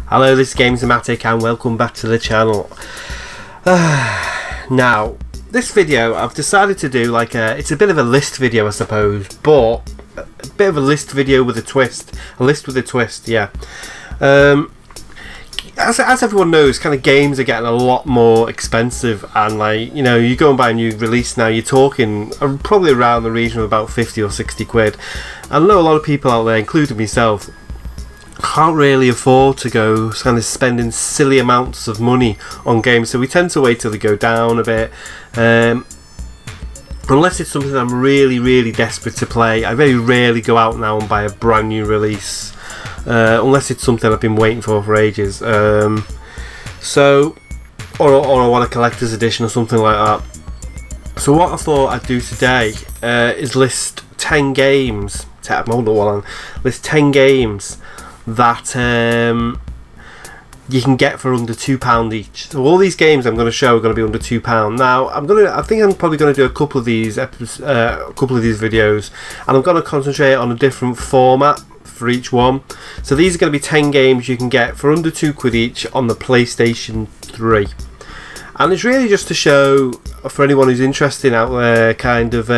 Hello, this is GAMEZOMATIK and welcome back to the channel. Now, this video I've decided to do it's a bit of a list video, I suppose, but a bit of a list video with a twist. A list with a twist, yeah. As everyone knows, kind of games are getting a lot more expensive, and you go and buy a new release now, you're talking probably around the region of about 50 or 60 quid. I know a lot of people out there, including myself, can't really afford to go kind of spending silly amounts of money on games, so we tend to wait till they go down a bit, unless it's something I'm really desperate to play. I very rarely go out now and buy a brand new release, unless it's something I've been waiting for ages, or I want a collector's edition or something like that. So what I thought I'd do today is list 10 games, list 10 games that you can get for under £2 each. So all these games I'm going to show are going to be under £2. Now I think I'm probably going to do a couple of these videos, and I'm going to concentrate on a different format for each one. So these are going to be 10 games you can get for under £2 each on the PlayStation 3. And it's really just to show, for anyone who's interested out there, kind of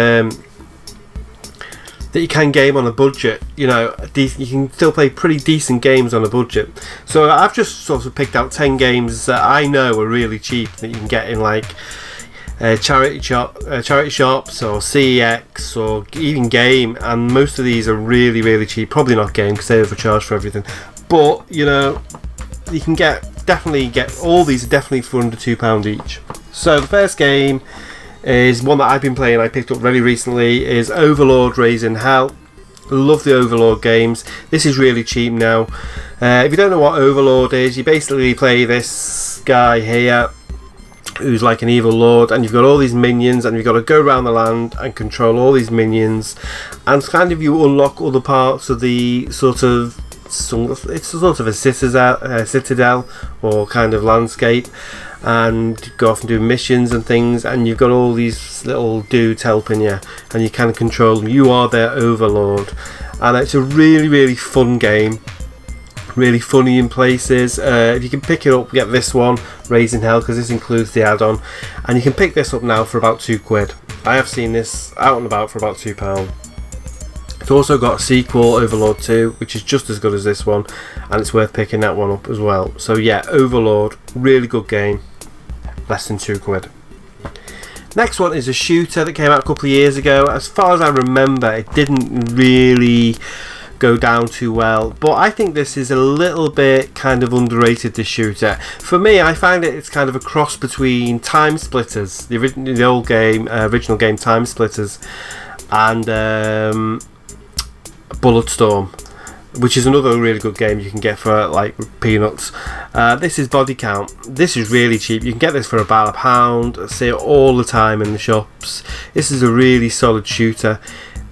that you can game on a budget. You can still play pretty decent games on a budget. So I've just sort of picked out 10 games that I know are really cheap, that you can get in charity shops or CEX or even Game, and most of these are really cheap. Probably not Game because they overcharge for everything, but you can definitely get all these are definitely for under £2 each. So the first game is one that I've been playing, I picked up very recently, is Overlord Raising Hell. Love the Overlord games. This is really cheap now. If you don't know what Overlord is, you basically play this guy here who's like an evil lord, and you've got all these minions, and you've got to go around the land and control all these minions, and kind of you unlock other parts of the it's sort of a citadel or kind of landscape, and go off and do missions and things, and you've got all these little dudes helping you, and you kind of control them. You are their overlord, and it's a really fun game, really funny in places. If you can pick it up, get this one, Raising Hell, because this includes the add-on, and you can pick this up now for about £2. I have seen this out and about for about £2. It's also got a sequel, Overlord 2, which is just as good as this one, and it's worth picking that one up as well. So yeah, Overlord, really good game, less than £2. Next one is a shooter that came out a couple of years ago. As far as I remember, it didn't really go down too well, but I think this is a little bit kind of underrated, this shooter. For me, I find it's kind of a cross between Time Splitters, the original game Time Splitters, and Bulletstorm, which is another really good game you can get for peanuts. This is Body Count. This is really cheap. You can get this for about £1. I see it all the time in the shops. This is a really solid shooter.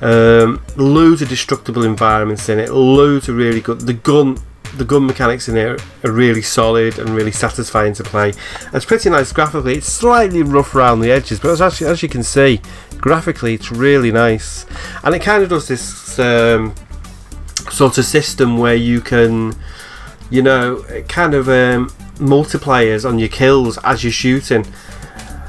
Loads of destructible environments in it. Loads of really good. The gun mechanics in it are really solid and really satisfying to play. It's pretty nice graphically. It's slightly rough around the edges, but as you can see, graphically it's really nice, and it kind of does this sort of system where you can multipliers on your kills as you're shooting.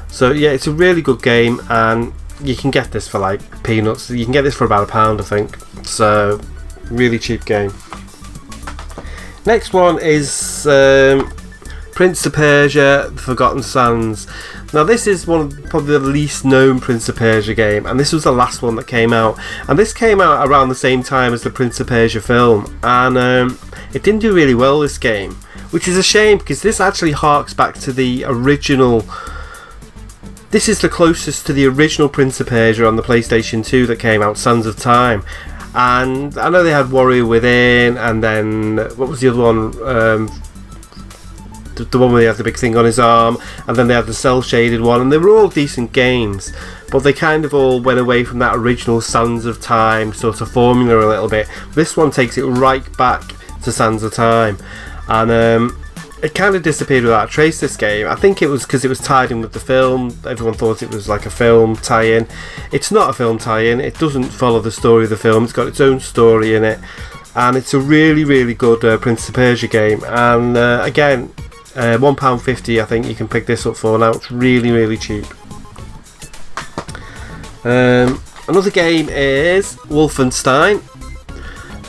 So yeah, it's a really good game, and you can get this for peanuts. You can get this for about £1, I think. So really cheap game. Next one is Prince of Persia: The Forgotten Sands. Now this is probably the least known Prince of Persia game, and this was the last one that came out, and this came out around the same time as the Prince of Persia film, and it didn't do really well, this game, which is a shame, because this actually harks back to the original. This is the closest to the original Prince of Persia on the PlayStation 2 that came out, Sands of Time. And I know they had Warrior Within, and then what was the other one? The one where he had the big thing on his arm, and then they had the cel-shaded one, and they were all decent games, but they kind of all went away from that original Sands of Time sort of formula a little bit. This one takes it right back to Sands of Time, and it kind of disappeared without a trace, this game. I think it was because it was tied in with the film. Everyone thought it was like a film tie-in. It's not a film tie-in. It doesn't follow the story of the film. It's got its own story in it. and it's a really good Prince of Persia game. And again, £1.50 I think you can pick this up for now. It's really cheap. Another game is Wolfenstein.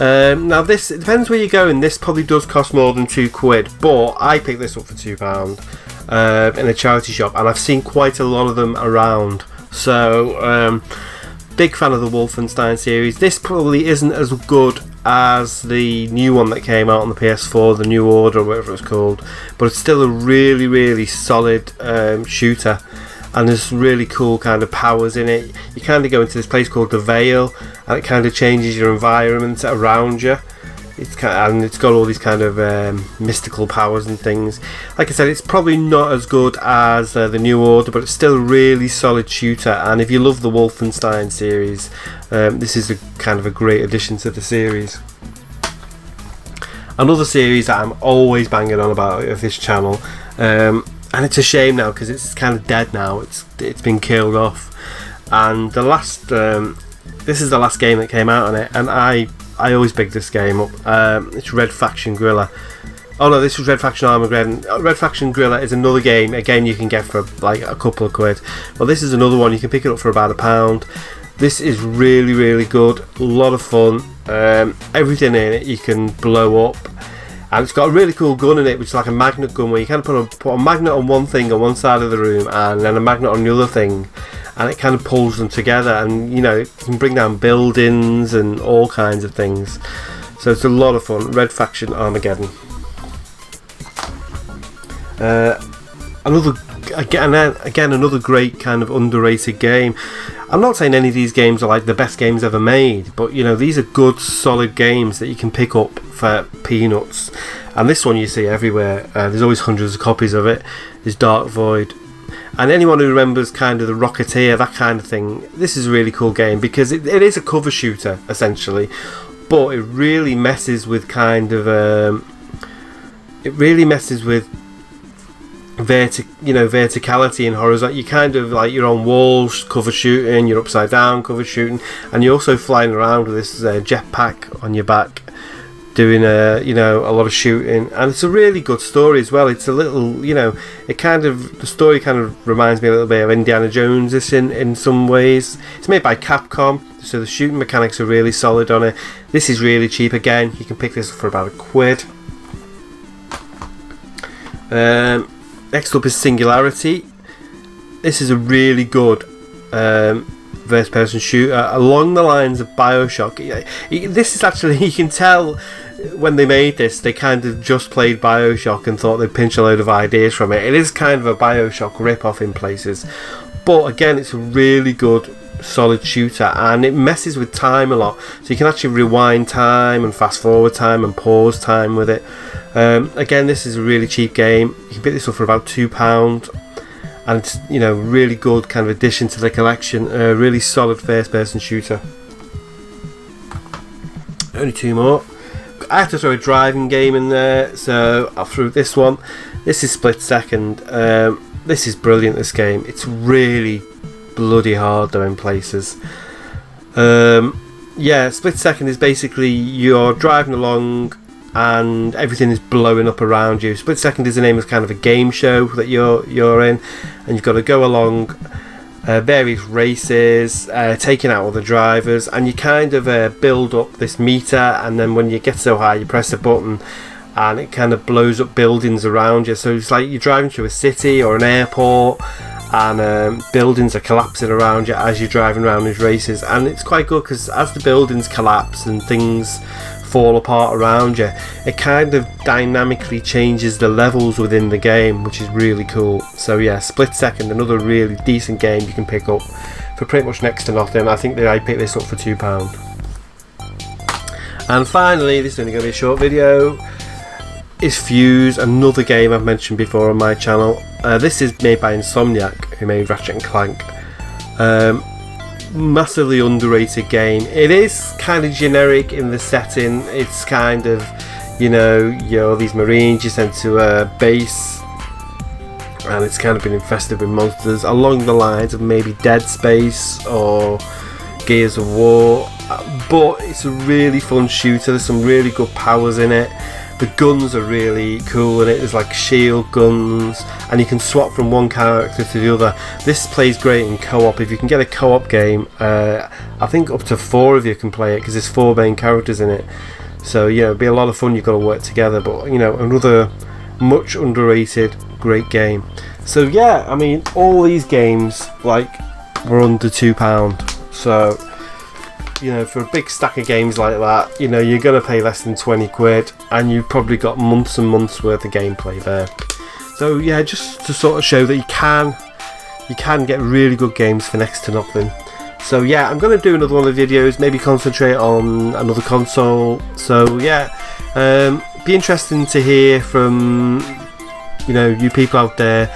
Now this, it depends where you're going. This probably does cost more than £2, but I picked this up for £2 in a charity shop, and I've seen quite a lot of them around. So big fan of the Wolfenstein series. This probably isn't as good as the new one that came out on the PS4, the New Order or whatever it's called, but it's still a really solid shooter, and there's really cool kind of powers in it. You kind of go into this place called the Vale, and it kind of changes your environment around you. It's got all these kind of mystical powers and things. Like I said, it's probably not as good as the New Order, but it's still a really solid shooter. And if you love the Wolfenstein series, this is a kind of a great addition to the series. Another series that I'm always banging on about of this channel, and it's a shame now because it's kind of dead now. It's been killed off. And the last, this is the last game that came out on it, and I always pick this game up. It's Red Faction Guerrilla. Oh no, this was Red Faction Armageddon. Red Faction Guerrilla is another game, again, you can get for like a couple of quid. Well, this is another one, you can pick it up for about £1. This is really good, a lot of fun. Everything in it you can blow up, and it's got a really cool gun in it, which is like a magnet gun, where you kind of put a magnet on one thing on one side of the room and then a magnet on the other thing, and it kind of pulls them together, and you know, it can bring down buildings and all kinds of things. So it's a lot of fun. Red Faction Armageddon. Another great kind of underrated game. I'm not saying any of these games are like the best games ever made, but you know, these are good solid games that you can pick up for peanuts. And this one you see everywhere. There's always hundreds of copies of it. Is Dark Void. And anyone who remembers kind of the Rocketeer, that kind of thing, this is a really cool game because it is a cover shooter essentially, but it really messes with kind of verticality and horizontal. You kind of like, you're on walls cover shooting, you're upside down cover shooting, and you're also flying around with this jetpack on your back, doing a lot of shooting. And it's a really good story as well. It's a little, the story kind of reminds me a little bit of Indiana Jones in some ways. It's made by Capcom, so the shooting mechanics are really solid on it. This is really cheap. Again, you can pick this up for about £1. Next up is Singularity. This is a really good first person shooter along the lines of BioShock. This is actually, you can tell when they made this, they kind of just played BioShock and thought they'd pinch a load of ideas from it. It is kind of a BioShock rip-off in places, but again, it's a really good solid shooter, and it messes with time a lot, so you can actually rewind time and fast forward time and pause time with it. Again, this is a really cheap game. You can pick this up for about £2, and it's really good kind of addition to the collection. A really solid first person shooter. Only two more. I have to throw a driving game in there, so I'll throw this one. This is Split Second. This is brilliant, this game. It's really bloody hard though in places. Split Second is basically you're driving along and everything is blowing up around you. Split Second is the name of kind of a game show that you're in, and you've got to go along various races, taking out all the drivers, and you kind of build up this meter, and then when you get so high you press a button and it kind of blows up buildings around you. So it's like you're driving through a city or an airport, and buildings are collapsing around you as you're driving around these races. And it's quite good because as the buildings collapse and things fall apart around you, it kind of dynamically changes the levels within the game, which is really cool. So yeah, Split Second, another really decent game you can pick up for pretty much next to nothing. I think that I picked this up for £2. And finally, this is only going to be a short video, is Fuse, another game I've mentioned before on my channel. This is made by Insomniac, who made Ratchet & Clank. Massively underrated game. It is kind of generic in the setting. It's kind of, you're these Marines, you're sent to a base, and it's kind of been infested with monsters along the lines of maybe Dead Space or Gears of War. but it's a really fun shooter. There's some really good powers in it. The guns are really cool in it. There's like shield guns, and you can swap from one character to the other. This plays great in co-op. If you can get a co-op game, I think up to 4 of you can play it, because there's 4 main characters in it. So yeah, it'll be a lot of fun. You've got to work together, but you know, another much underrated great game. So yeah, I mean, all these games like were under £2. So you know, for a big stack of games like that, you know, you're gonna pay less than 20 quid, and you've probably got months and months worth of gameplay there. So yeah, just to sort of show that you can get really good games for next to nothing. So yeah, I'm gonna do another one of the videos, maybe concentrate on another console. So yeah, be interesting to hear from, you know, you people out there,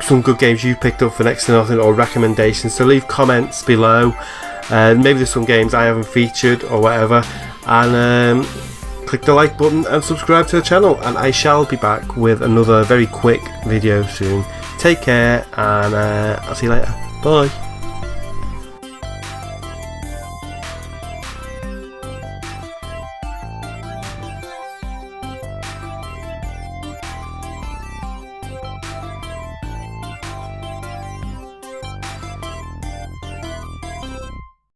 some good games you picked up for next to nothing, or recommendations. So leave comments below. Maybe there's some games I haven't featured or whatever, and click the like button and subscribe to the channel, and I shall be back with another very quick video soon. Take care, and I'll see you later. Bye.